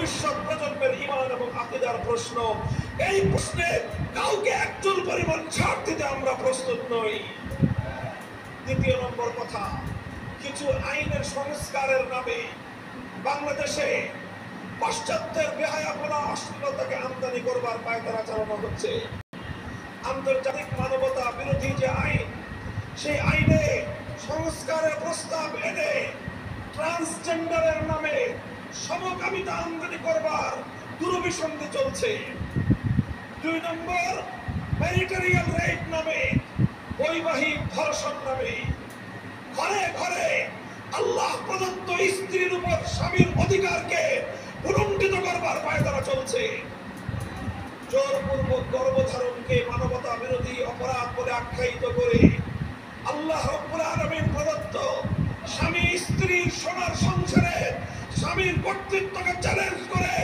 ভবিষ্যৎ প্রজন্মের ঈমান এবং আকীদার প্রশ্ন। এই প্রশ্নে কাউকে একচুল পরিমাণ ছাড় দিতে আমরা প্রস্তুত নই। দ্বিতীয় নম্বর কথা, কিছু আইনের সংস্কারের নামে বাংলাদেশে পাশ্চাত্যের বেহায়াপনা অশ্লীলতাকে আমদানি করবার পায়তারা চালানো হচ্ছে। আন্তর্জাতিক মানবতা বিরোধী যে আইন, সেই আইনে সংস্কারের প্রস্তাব এনে ট্রান্সজেন্ডারের নামে সমকামিতা আমদানি করবার দুরভিসন্ধি চলছে। 2 নম্বর, ম্যারিটারিয়াল রেপ নামে, বৈবাহিক ধর্ষণ নামে ঘরে ঘরে আল্লাহ প্রদত্ত স্ত্রীর উপর স্বামীর অধিকারকে উলঙ্ঘিত করবার পায়তারা চলছে। জোরপূর্বক গর্ভধারণকে মানবতা বিরোধী অপরাধ বলে আখ্যায়িত করে আল্লাহ রাব্বুল আলামিন প্রদত্ত স্বামী স্ত্রীর সোনার সংসারে স্বামীর কর্তৃত্বকে চ্যালেঞ্জ করে